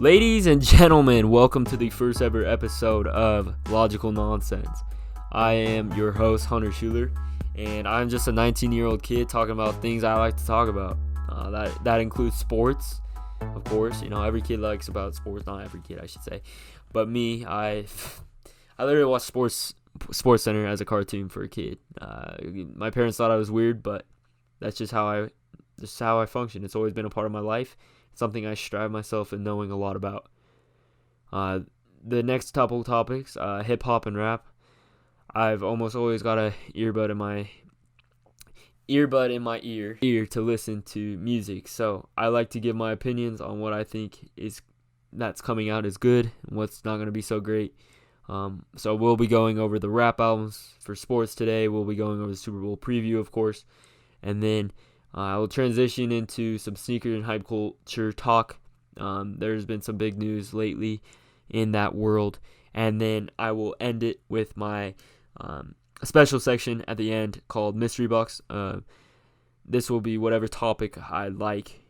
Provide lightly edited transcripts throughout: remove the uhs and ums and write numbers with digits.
Ladies and gentlemen, welcome to the first ever episode of Logical Nonsense. I am your host, Hunter Schuler, and I'm just a 19-year-old kid talking about things I like to talk about. That includes sports, of course. Every kid likes about sports. Not every kid, I should say. But me, I literally watched Sports Center as a cartoon for a kid. My parents thought I was weird, but that's just how I function. It's always been a part of my life. Something I strive myself in knowing a lot about. The next couple topics, hip-hop and rap. I've almost always got a earbud in my ear to listen to music. So I like to give my opinions on what I think that's coming out is good and what's not going to be so great. So we'll be going over the rap albums for sports today. We'll be going over the Super Bowl preview, of course, and then I will transition into some sneaker and hype culture talk. There's been some big news lately in that world. And then I will end it with my special section at the end called Mystery Box. This will be whatever topic I like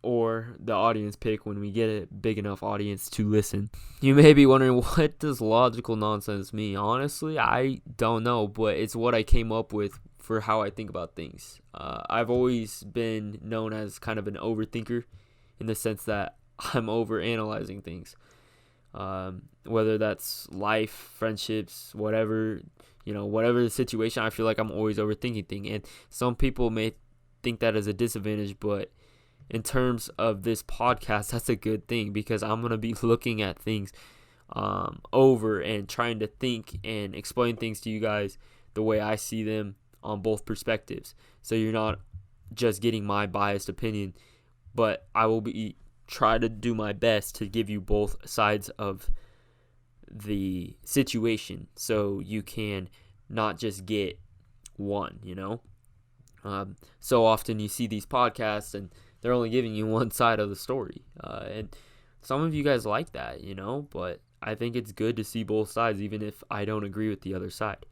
or the audience pick when we get a big enough audience to listen. You may be wondering, what does logical nonsense mean? Honestly, I don't know, but it's what I came up with for how I think about things. I've always been known as kind of an overthinker in the sense that I'm over-analyzing things. Whether that's life, friendships, whatever the situation, I feel like I'm always overthinking things. And some people may think that as a disadvantage, but in terms of this podcast, that's a good thing because I'm going to be looking at things over and trying to think and explain things to you guys the way I see them on both perspectives. So you're not just getting my biased opinion, but I will try to do my best to give you both sides of the situation so you can not just get one, So often you see these podcasts and they're only giving you one side of the story. And some of you guys like that, but I think it's good to see both sides even if I don't agree with the other side.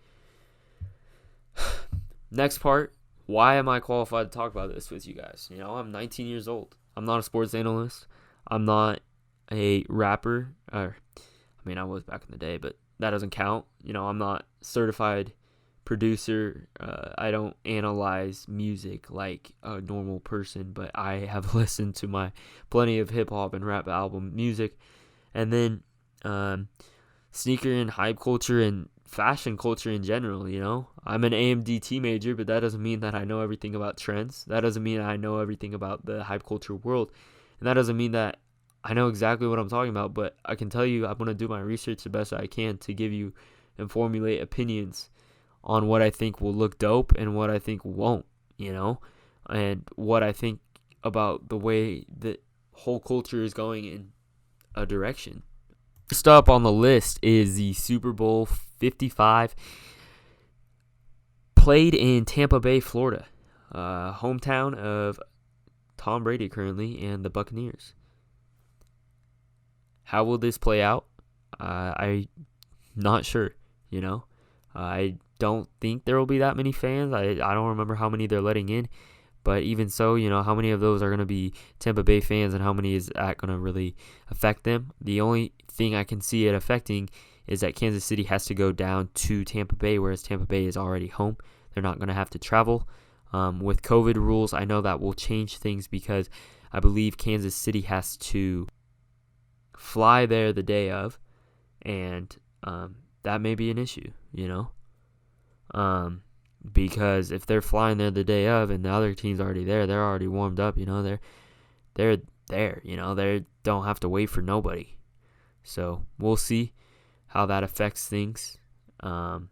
Next part, why am I qualified to talk about this with you guys? I'm 19 years old. I'm not a sports analyst. I'm not a rapper. I was back in the day, but that doesn't count. I'm not certified producer. I don't analyze music like a normal person, but I have listened to plenty of hip-hop and rap album music. And then sneaker and hype culture and fashion culture in general, I'm an AMDT major, but that doesn't mean that I know everything about trends. That doesn't mean I know everything about the hype culture world. And that doesn't mean that I know exactly what I'm talking about, but I can tell you I'm going to do my research the best I can to give you and formulate opinions on what I think will look dope and what I think won't, and what I think about the way the whole culture is going in a direction. First up on the list is the Super Bowl 55, played in Tampa Bay, Florida, hometown of Tom Brady currently and the Buccaneers. How will this play out? I'm not sure, I don't think there will be that many fans. I don't remember how many they're letting in. But even so, how many of those are going to be Tampa Bay fans and how many is that going to really affect them? The only thing I can see it affecting is that Kansas City has to go down to Tampa Bay, whereas Tampa Bay is already home. They're not going to have to travel. With COVID rules, I know that will change things because I believe Kansas City has to fly there the day of, and that may be an issue, because if they're flying there the day of and the other team's already there, they're already warmed up, they're there, they don't have to wait for nobody. So we'll see how that affects things. The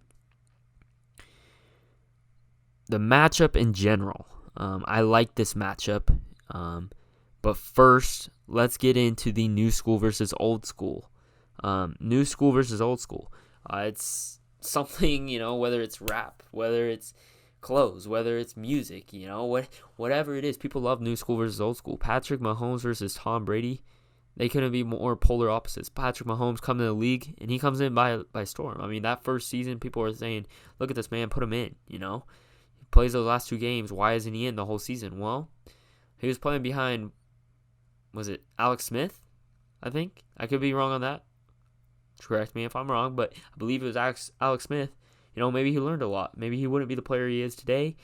matchup in general, I like this matchup, but first let's get into the new school versus old school. New school versus old school. It's something, whether it's rap, whether it's clothes, whether it's music, whatever it is, people love new school versus old school. Patrick Mahomes versus Tom Brady, they couldn't be more polar opposites. Patrick Mahomes come to the league, and he comes in by storm. That first season, people were saying, look at this man, put him in, He plays those last two games, why isn't he in the whole season? Well, he was playing behind, was it Alex Smith? I think. I could be wrong on that. Correct me if I'm wrong, but I believe it was Alex Smith. Maybe he learned a lot. Maybe he wouldn't be the player he is today.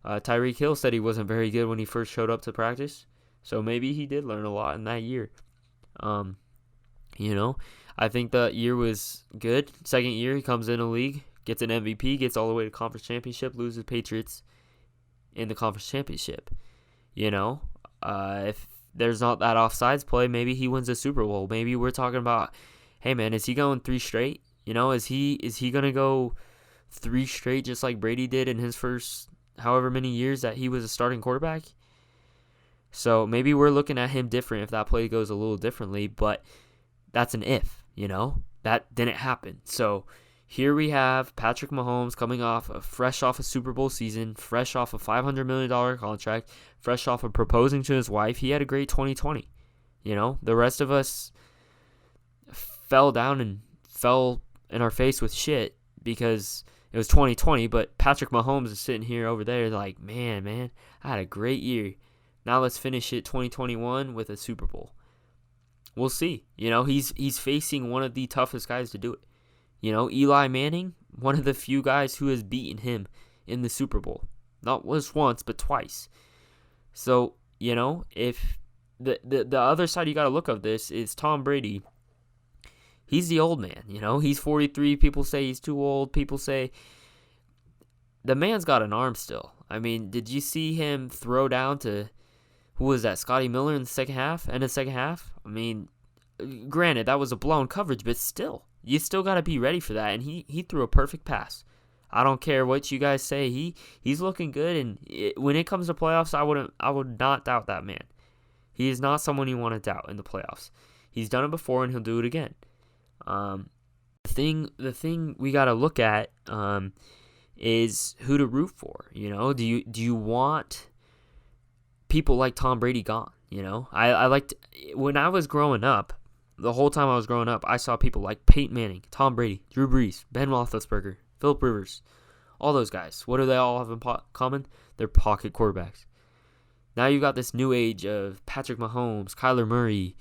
Tyreek Hill said he wasn't very good when he first showed up to practice. So maybe he did learn a lot in that year. I think the year was good. Second year, he comes in the league, gets an MVP, gets all the way to conference championship, loses Patriots in the conference championship. If there's not that offsides play, maybe he wins a Super Bowl. Maybe we're talking about, hey man, is he going 3 straight? Is he gonna go 3 straight just like Brady did in his first however many years that he was a starting quarterback? So maybe we're looking at him different if that play goes a little differently, but that's an if. That didn't happen. So here we have Patrick Mahomes coming fresh off a Super Bowl season, fresh off a $500 million contract, fresh off of proposing to his wife. He had a great 2020. The rest of us fell down and fell in our face with shit because it was 2020, but Patrick Mahomes is sitting here over there like, man, I had a great year. Now let's finish it 2021 with a Super Bowl. We'll see. He's facing one of the toughest guys to do it. Eli Manning, one of the few guys who has beaten him in the Super Bowl. Not just once, but twice. So, if the other side you got to look of this is Tom Brady. He's the old man, He's 43. People say he's too old. People say the man's got an arm still. I mean, did you see him throw down to, who was that, Scotty Miller in the second half? End of the second half? I mean, granted, that was a blown coverage, but still, you still got to be ready for that. And he threw a perfect pass. I don't care what you guys say. He's looking good, and when it comes to playoffs, I would not doubt that man. He is not someone you want to doubt in the playoffs. He's done it before, and he'll do it again. The thing we got to look at is who to root for. Do you want people like Tom Brady gone? I liked, when I was growing up, the whole time I was growing up, I saw people like Peyton Manning, Tom Brady, Drew Brees, Ben Roethlisberger, Phillip Rivers, all those guys. What do they all have in common? They're pocket quarterbacks. Now you've got this new age of Patrick Mahomes, Kyler Murray,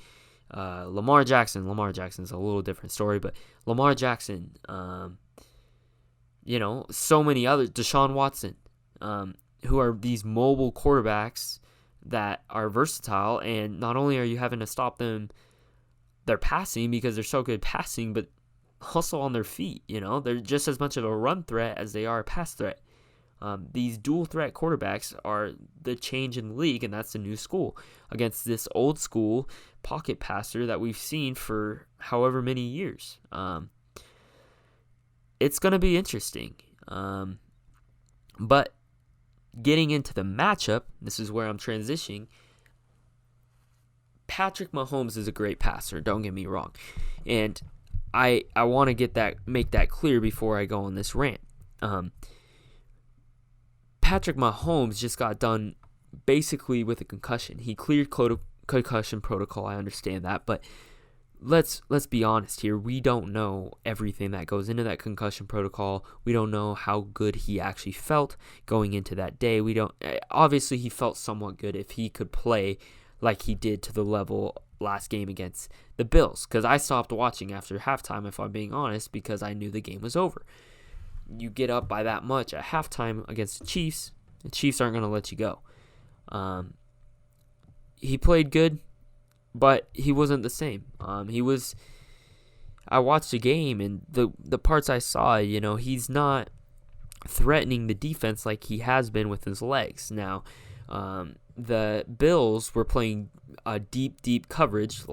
Lamar Jackson. Lamar Jackson's a little different story, but Lamar Jackson, so many others, Deshaun Watson, who are these mobile quarterbacks that are versatile, and not only are you having to stop them, they're passing because they're so good passing, but also on their feet. They're just as much of a run threat as they are a pass threat. These dual threat quarterbacks are the change in the league, and that's the new school against this old school pocket passer that we've seen for however many years. It's going to be interesting. But getting into the matchup, this is where I'm transitioning. Patrick Mahomes is a great passer, don't get me wrong. And I want to make that clear before I go on this rant. Patrick Mahomes just got done basically with a concussion. He cleared concussion protocol, I understand that, but let's be honest here. We don't know everything that goes into that concussion protocol. We don't know how good he actually felt going into that day. Obviously he felt somewhat good if he could play like he did to the level last game against the Bills, because I stopped watching after halftime, if I'm being honest, because I knew the game was over. You get up by that much at halftime against the Chiefs aren't going to let you go. He played good, but he wasn't the same. I watched the game, and the parts I saw, he's not threatening the defense like he has been with his legs. Now, the Bills were playing a deep coverage,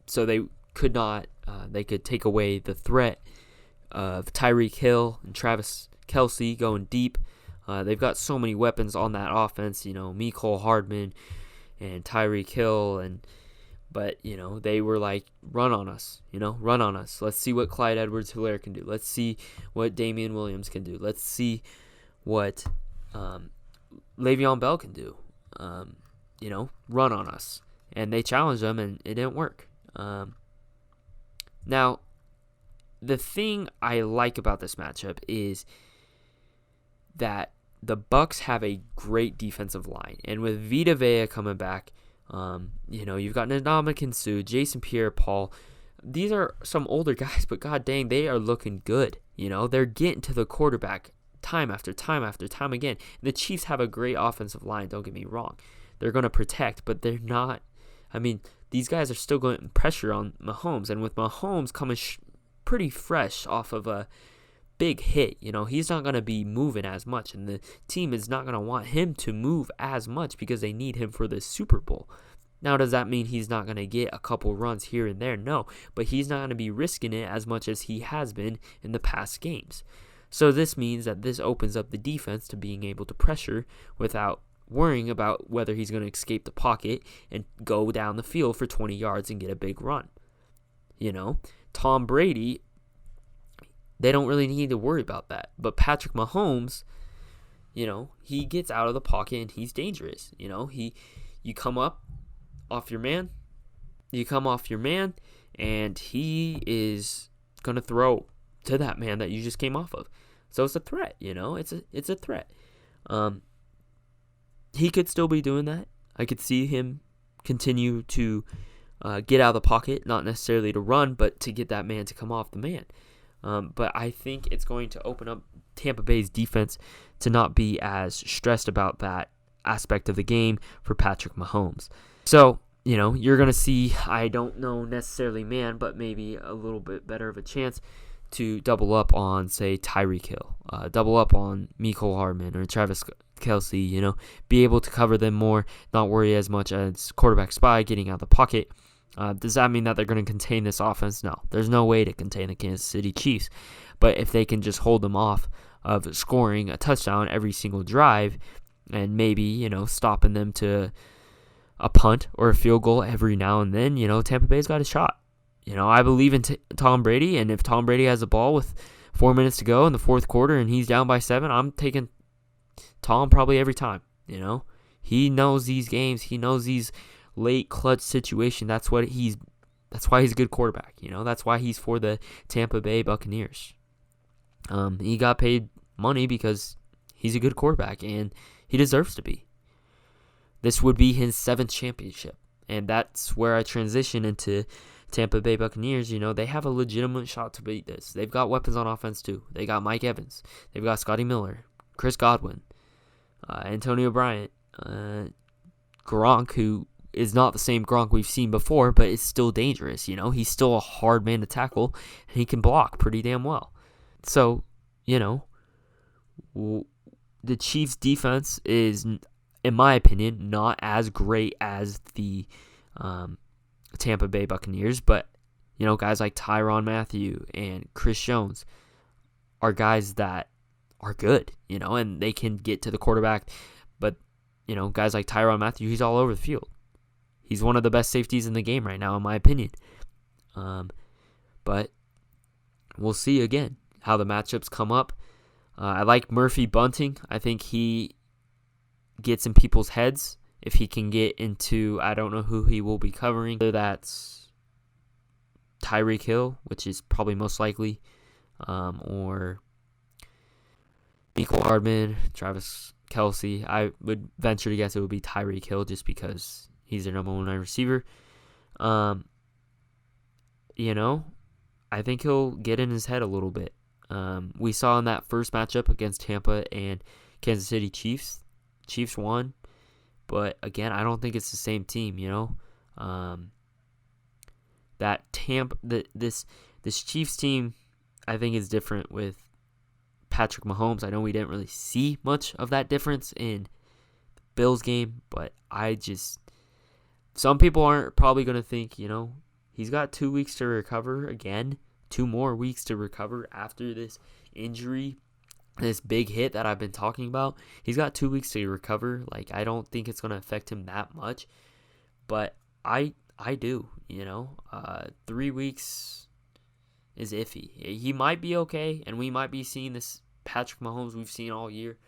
so they could not, they could take away the threat of Tyreek Hill and Travis Kelce going deep. They've got so many weapons on that offense, Mecole Hardman and Tyreek Hill, but they were like, run on us. Let's see what Clyde Edwards-Helaire can do. Let's see what Damian Williams can do. Let's see what Le'Veon Bell can do. Run on us. And they challenged them, and it didn't work. Now, the thing I like about this matchup is that the Bucs have a great defensive line, and with Vita Vea coming back, You've got Ndamukong Suh, Jason Pierre-Paul. These are some older guys, but god dang, they are looking good. They're getting to the quarterback time after time after time again. The Chiefs have a great offensive line, don't get me wrong. They're going to protect, but they're not. These guys are still going pressure on Mahomes, and with Mahomes coming pretty fresh off of a big hit, he's not going to be moving as much, and the team is not going to want him to move as much because they need him for the Super Bowl. Now, does that mean he's not going to get a couple runs here and there? No, but he's not going to be risking it as much as he has been in the past games. So this means that this opens up the defense to being able to pressure without worrying about whether he's going to escape the pocket and go down the field for 20 yards and get a big run. Tom Brady, they don't really need to worry about that. But Patrick Mahomes, he gets out of the pocket and he's dangerous. You come off your man, and he is going to throw to that man that you just came off of. So it's a threat, it's a threat. He could still be doing that. I could see him continue to get out of the pocket, not necessarily to run, but to get that man to come off the man. But I think it's going to open up Tampa Bay's defense to not be as stressed about that aspect of the game for Patrick Mahomes. So, you're going to see, I don't know necessarily man, but maybe a little bit better of a chance to double up on, say, Tyreek Hill, double up on Mecole Hardman or Travis Kelce, be able to cover them more, not worry as much as quarterback spy getting out of the pocket. Does that mean that they're going to contain this offense? No, there's no way to contain the Kansas City Chiefs. But if they can just hold them off of scoring a touchdown every single drive and maybe, stopping them to a punt or a field goal every now and then, Tampa Bay's got a shot. I believe in Tom Brady, and if Tom Brady has the ball with 4 minutes to go in the fourth quarter and he's down by 7, I'm taking Tom probably every time. He knows these games. He knows these late clutch situation. That's why he's a good quarterback. That's why he's for the Tampa Bay Buccaneers. He got paid money because he's a good quarterback and he deserves to be. This would be his 7th championship, and that's where I transition into Tampa Bay Buccaneers. They have a legitimate shot to beat this. They've got weapons on offense too. They got Mike Evans. They've got Scotty Miller, Chris Godwin, Antonio Bryant, Gronk, who is not the same Gronk we've seen before, but is still dangerous. He's still a hard man to tackle, and he can block pretty damn well. So, the Chiefs' defense is, in my opinion, not as great as the Tampa Bay Buccaneers, but, guys like Tyrann Mathieu and Chris Jones are guys that are good, and they can get to the quarterback. But, guys like Tyrann Mathieu, he's all over the field. He's one of the best safeties in the game right now, in my opinion. But we'll see again how the matchups come up. I like Murphy Bunting. I think he gets in people's heads if he can get into, I don't know who he will be covering. Whether that's Tyreek Hill, which is probably most likely, or Mecole Hardman, Travis Kelce. I would venture to guess it would be Tyreek Hill just because he's their number 1 wide receiver. I think he'll get in his head a little bit. We saw in that first matchup against Tampa and Kansas City Chiefs. Chiefs won, but again, I don't think it's the same team. This Chiefs team, I think, is different with Patrick Mahomes. I know we didn't really see much of that difference in the Bills game, but some people aren't probably going to think, he's got 2 weeks to recover again, 2 more weeks to recover after this injury, this big hit that I've been talking about. He's got 2 weeks to recover. I don't think it's going to affect him that much, but I do, 3 weeks is iffy. He might be okay, and we might be seeing this Patrick Mahomes we've seen all year.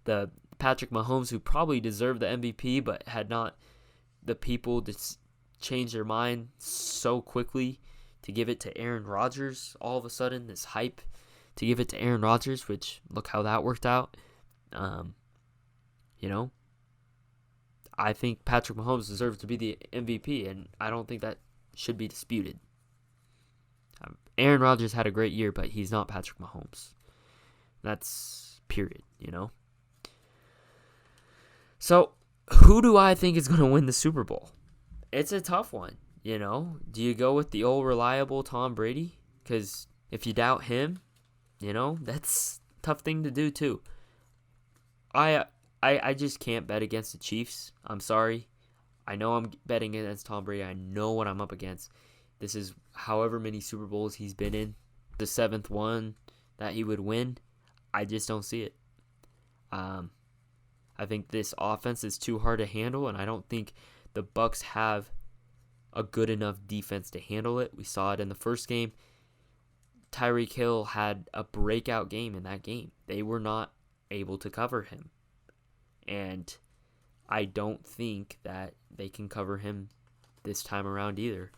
The Patrick Mahomes who probably deserved the MVP, but had not the people to change their mind so quickly to give it to Aaron Rodgers. All of a sudden, this hype to give it to Aaron Rodgers, which look how that worked out. I think Patrick Mahomes deserves to be the MVP, and I don't think that should be disputed. Aaron Rodgers had a great year, but he's not Patrick Mahomes. That's period, So, who do I think is going to win the Super Bowl? It's a tough one, Do you go with the old reliable Tom Brady? Because if you doubt him, that's a tough thing to do too. I just can't bet against the Chiefs. I'm sorry. I know I'm betting against Tom Brady. I know what I'm up against. This is however many Super Bowls he's been in. The 7th one that he would win. I just don't see it. I think this offense is too hard to handle, and I don't think the Bucs have a good enough defense to handle it. We saw it in the first game. Tyreek Hill had a breakout game in that game. They were not able to cover him. And I don't think that they can cover him this time around either.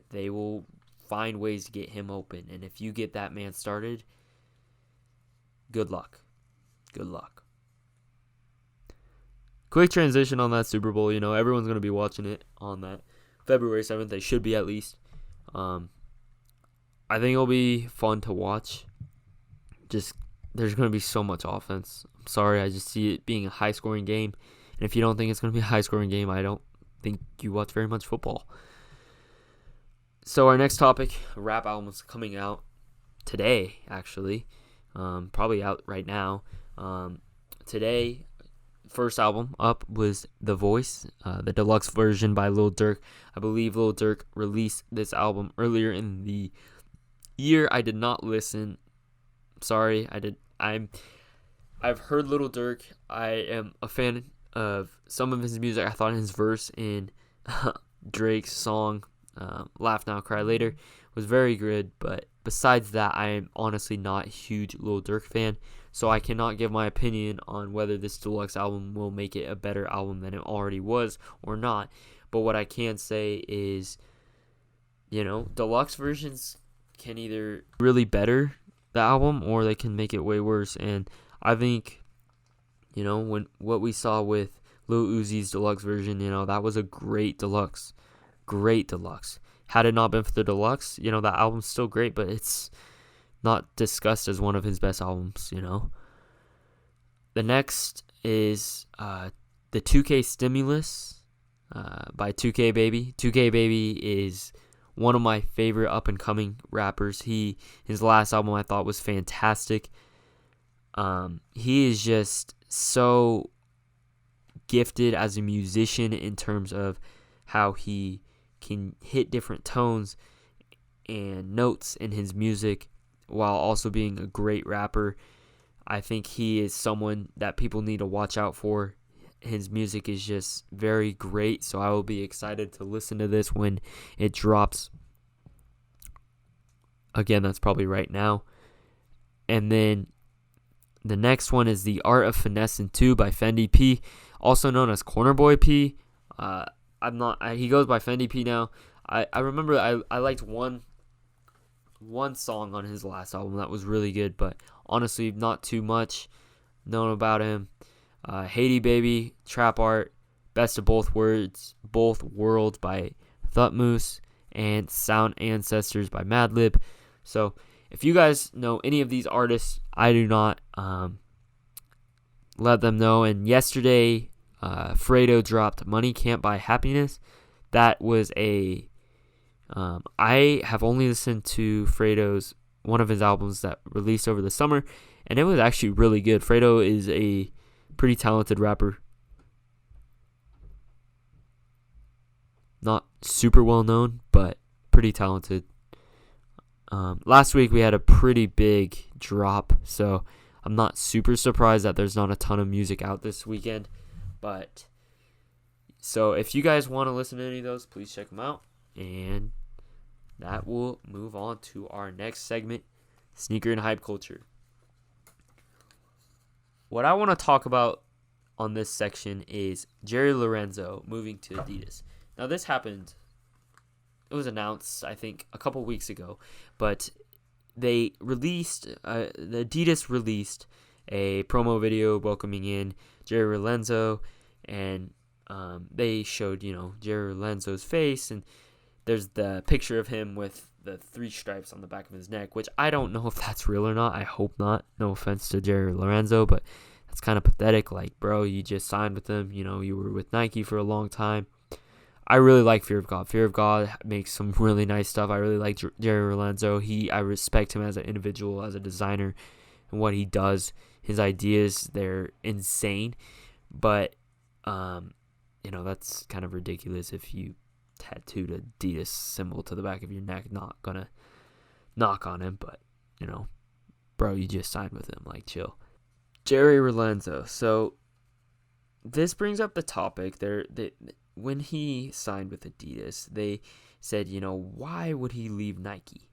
They will find ways to get him open. And if you get that man started, good luck. Good luck. Quick transition on that Super Bowl. Everyone's going to be watching it on that February 7th. They should be at least. I think it'll be fun to watch. There's going to be so much offense. I'm sorry, I just see it being a high-scoring game. And if you don't think it's going to be a high-scoring game, I don't think you watch very much football. So our next topic, a rap album is coming out today, actually. Probably out right now. Today, first album up was The Voice, the deluxe version by Lil Durk. I believe Lil Durk released this album earlier in the year. I did not listen. Sorry, I've heard Lil Durk. I am a fan of some of his music. I thought his verse in Drake's song, Laugh Now, Cry Later, was very good. But besides that, I am honestly not a huge Lil Durk fan. So I cannot give my opinion on whether this deluxe album will make it a better album than it already was or not. But what I can say is, deluxe versions can either really better the album or they can make it way worse. And I think, what we saw with Lil Uzi's deluxe version, that was a great deluxe. Great deluxe. Had it not been for the deluxe, that album's still great, but it's not discussed as one of his best albums, The next is the 2K Stimulus by 2K Baby. 2K Baby is one of my favorite up-and-coming rappers. His last album I thought was fantastic. He is just so gifted as a musician in terms of how he can hit different tones and notes in his music while also being a great rapper. I think he is someone that people need to watch out for. His music is just very great, so I will be excited to listen to this when it drops. Again, that's probably right now. And then the next one is The Art of Finessing 2 by Fendi P, also known as Corner Boy P. He goes by Fendi P now. I remember I liked one song on his last album that was really good, but honestly, not too much known about him. Haiti Baby, Trap Art, Best of Both Worlds by Thutmose, and Sound Ancestors by Madlib. So if you guys know any of these artists, I do not. Let them know. And yesterday, Fredo dropped Money Can't Buy Happiness. That was I have only listened to Fredo's, one of his albums that released over the summer, and it was actually really good. Fredo is a pretty talented rapper. Not super well known, but pretty talented. Last week we had a pretty big drop, so I'm not super surprised that there's not a ton of music out this weekend. But so if you guys want to listen to any of those, please check them out. And that will move on to our next segment, Sneaker and Hype Culture. What I want to talk about on this section is Jerry Lorenzo moving to Adidas. Now this happened, it was announced, I think, a couple weeks ago, but the Adidas released a promo video welcoming in Jerry Lorenzo. and they showed, Jerry Lorenzo's face, and there's the picture of him with the 3 stripes on the back of his neck, which I don't know if that's real or not. I hope not. No offense to Jerry Lorenzo, but that's kind of pathetic. Like, bro, you just signed with them. You were with Nike for a long time. I really like Fear of God. Fear of God makes some really nice stuff. I really like Jerry Lorenzo. I respect him as an individual, as a designer, and what he does. His ideas, they're insane. But, that's kind of ridiculous if you tattooed Adidas symbol to the back of your neck. Not gonna knock on him, but, bro, you just signed with him. Like, chill. Jerry Lorenzo. So, this brings up the topic. When he signed with Adidas, they said, why would he leave Nike?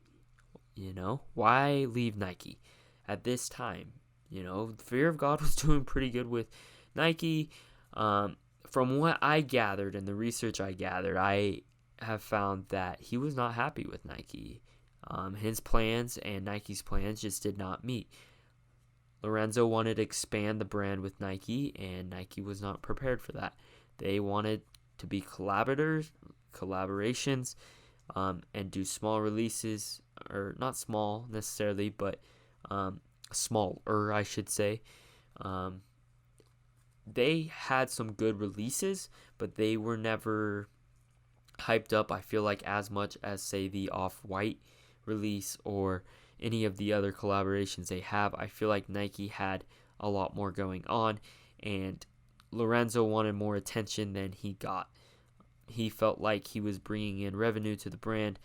Why leave Nike at this time? Fear of God was doing pretty good with Nike. From what I gathered and the research I gathered, I have found that he was not happy with Nike. His plans and Nike's plans just did not meet. Lorenzo wanted to expand the brand with Nike, and Nike was not prepared for that. They wanted to be collaborations, and do small releases, or not small necessarily, but smaller, I should say. They had some good releases, but they were never hyped up, I feel like, as much as, say, the Off-White release or any of the other collaborations they have. I feel like Nike had a lot more going on, and Lorenzo wanted more attention than he got. He felt like he was bringing in revenue to the brand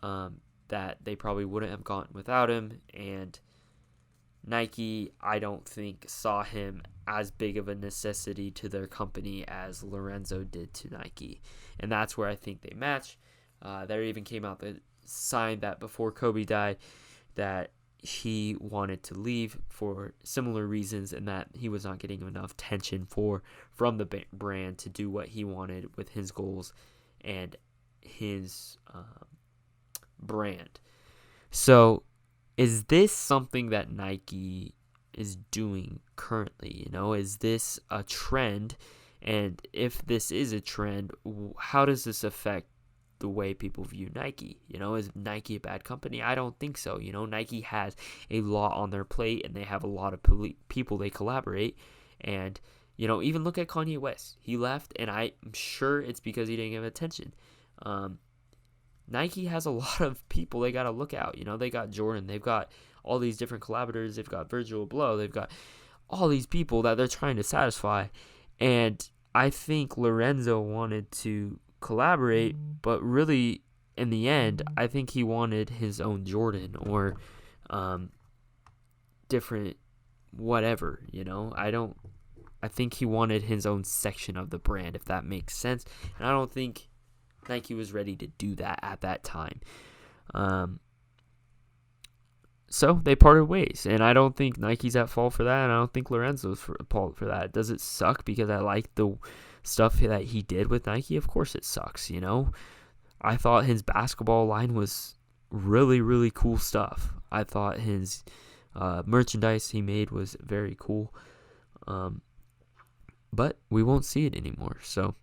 that they probably wouldn't have gotten without him, and Nike, I don't think, saw him as big of a necessity to their company as Lorenzo did to Nike. And that's where I think they match. There even came out the sign that before Kobe died that he wanted to leave for similar reasons, and that he was not getting enough attention from the brand to do what he wanted with his goals and his brand. So is this something that Nike is doing currently? Is this a trend? And if this is a trend, how does this affect the way people view Nike? Is Nike a bad company? I don't think so. Nike has a lot on their plate, and they have a lot of people they collaborate. And, even look at Kanye West. He left, and I'm sure it's because he didn't give attention. Nike has a lot of people they got to look out. They got Jordan. They've got all these different collaborators. They've got Virgil Abloh. They've got all these people that they're trying to satisfy. And I think Lorenzo wanted to collaborate, but really, in the end, I think he wanted his own Jordan or different whatever, I think he wanted his own section of the brand, if that makes sense. And I don't think Nike was ready to do that at that time. So they parted ways, and I don't think Nike's at fault for that, and I don't think Lorenzo's at fault for that. Does it suck because I like the stuff that he did with Nike? Of course it sucks, I thought his basketball line was really, really cool stuff. I thought his merchandise he made was very cool. But we won't see it anymore. So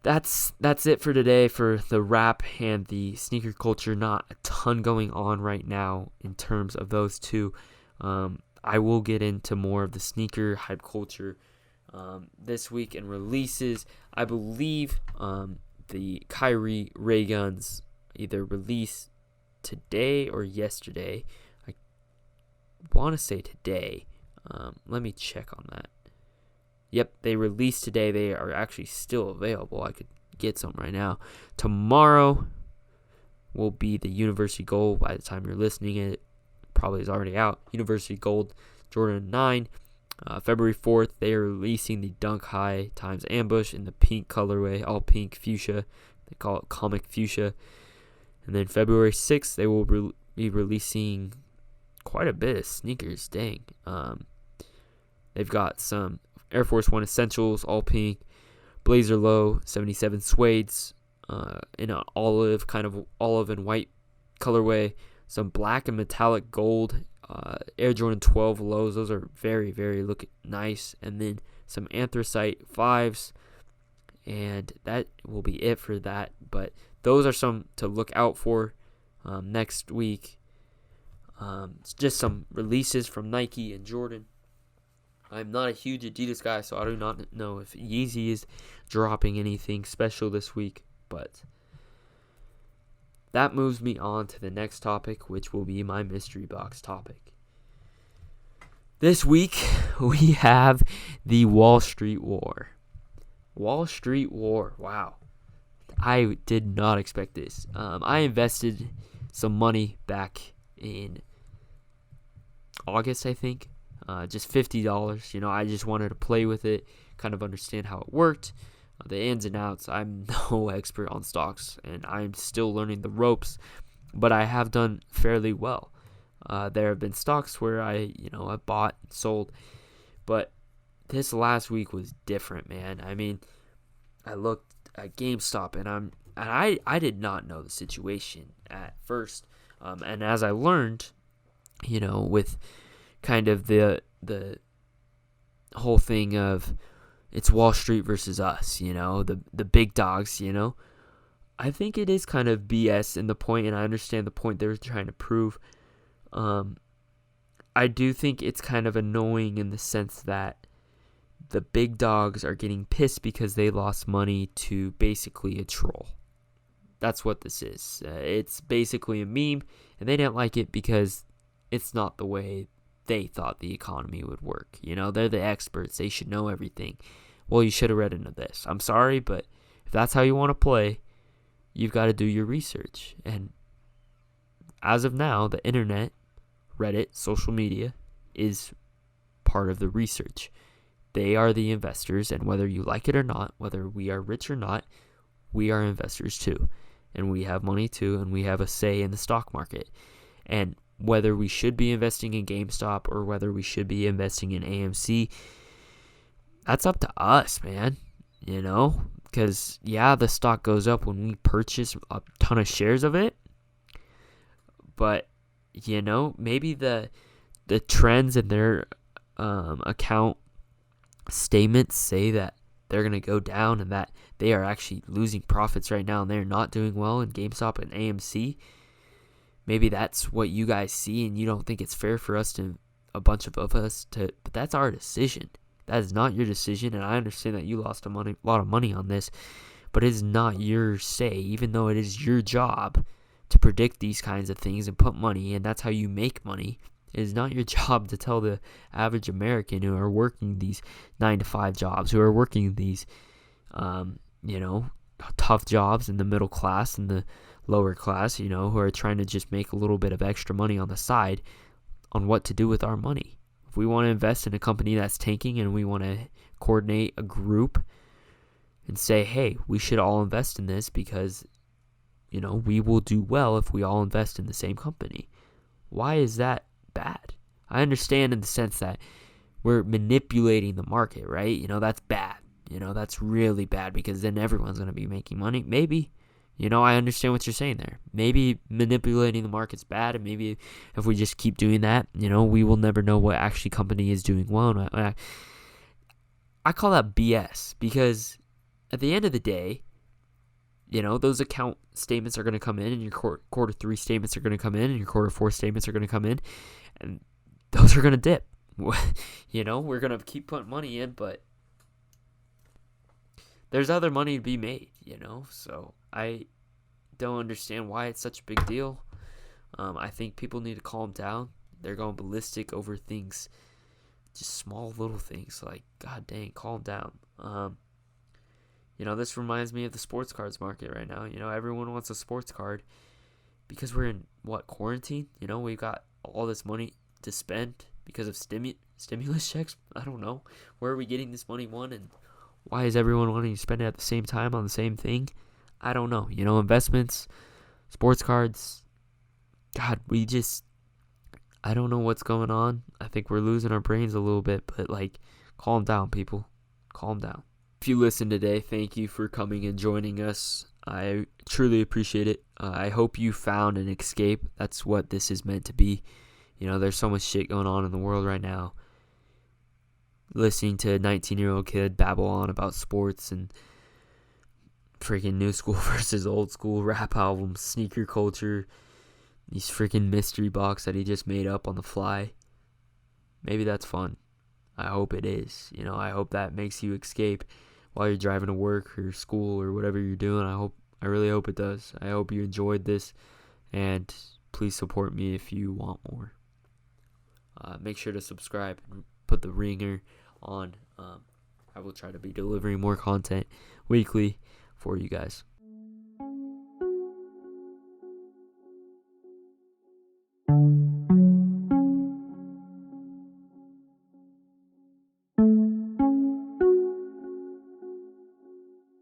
that's it for today for the rap and the sneaker culture. Not a ton going on right now in terms of those two. I will get into more of the sneaker hype culture this week and releases. I believe the Kyrie Ray Guns either released today or yesterday. I want to say today. Let me check on that. Yep, they released today. They are actually still available. I could get some right now. Tomorrow will be the University Gold. By the time you're listening, it probably is already out. University Gold Jordan 9. February 4th, they are releasing the Dunk High times Ambush in the pink colorway, all pink fuchsia. They call it Comic Fuchsia. And then February 6th, they will be releasing quite a bit of sneakers. Dang. They've got some Air Force One Essentials, all pink. Blazer Low 77 suedes in an olive and white colorway. some black and metallic gold Air Jordan 12 lows. Those are very, very look nice. And then some anthracite 5s. And that will be it for that. But those are some to look out for next week. It's just some releases from Nike and Jordan. I'm not a huge Adidas guy, so I do not know if Yeezy is dropping anything special this week. But that moves me on to the next topic, which will be my mystery box topic. This week, we have the Wall Street War. Wall Street War, wow. I did not expect this. I invested some money back in August, I think. Just $50. I just wanted to play with it, kind of understand how it worked, the ins and outs. I'm no expert on stocks, and I'm still learning the ropes, but I have done fairly well. There have been stocks where I bought, sold, but this last week was different, man. I mean, I looked at GameStop, and I did not know the situation at first, and as I learned, with kind of the whole thing of it's Wall Street versus us, the big dogs, I think it is kind of BS in the point, and I understand the point they were trying to prove. I do think it's kind of annoying in the sense that the big dogs are getting pissed because they lost money to basically a troll. That's what this is. It's basically a meme, and they didn't like it because it's not the way they thought the economy would work. They're the experts. They should know everything. Well, you should have read into this. I'm sorry, but if that's how you want to play, you've got to do your research. And as of now, the internet, Reddit, social media is part of the research. They are the investors, and whether you like it or not, whether we are rich or not, we are investors too. And we have money too, and we have a say in the stock market. And whether we should be investing in GameStop or whether we should be investing in AMC, that's up to us, man. Because, the stock goes up when we purchase a ton of shares of it. But, maybe the trends in their account statements say that they're going to go down and that they are actually losing profits right now and they're not doing well in GameStop and AMC. Maybe that's what you guys see and you don't think it's fair for us to, a bunch of us to, but that's our decision. That is not your decision, and I understand that you lost a lot of money on this, but it is not your say, even though it is your job to predict these kinds of things and put money, and that's how you make money. It is not your job to tell the average American who are working these 9-to-5 jobs, who are working these, tough jobs in the middle class and the lower class, who are trying to just make a little bit of extra money on the side on what to do with our money. If we want to invest in a company that's tanking and we want to coordinate a group and say, hey, we should all invest in this because, we will do well if we all invest in the same company. Why is that bad? I understand in the sense that we're manipulating the market, right? That's bad. That's really bad because then everyone's going to be making money. Maybe, I understand what you're saying there. Maybe manipulating the market's bad, and maybe if we just keep doing that, we will never know what actually company is doing well. And I call that BS because at the end of the day, those account statements are going to come in, and your quarter 3 statements are going to come in, and your quarter 4 statements are going to come in, and those are going to dip. We're going to keep putting money in, but there's other money to be made, so I don't understand why it's such a big deal. I think people need to calm down. They're going ballistic over things, just small little things, like, god dang, calm down. This reminds me of the sports cards market right now. Everyone wants a sports card because we're in, quarantine? We've got all this money to spend because of stimulus checks. I don't know. Where are we getting this money, and why is everyone wanting to spend it at the same time on the same thing? I don't know. Investments, sports cards. God, I don't know what's going on. I think we're losing our brains a little bit, but calm down, people. Calm down. If you listened today, thank you for coming and joining us. I truly appreciate it. I hope you found an escape. That's what this is meant to be. There's so much shit going on in the world right now. Listening to a 19-year-old kid babble on about sports and freaking new school versus old school rap albums, sneaker culture, these freaking mystery box that he just made up on the fly. Maybe that's fun. I hope it is. I hope that makes you escape while you're driving to work or school or whatever you're doing. I really hope it does. I hope you enjoyed this, and please support me if you want more. Make sure to subscribe and put the ringer on. I will try to be delivering more content weekly for you guys.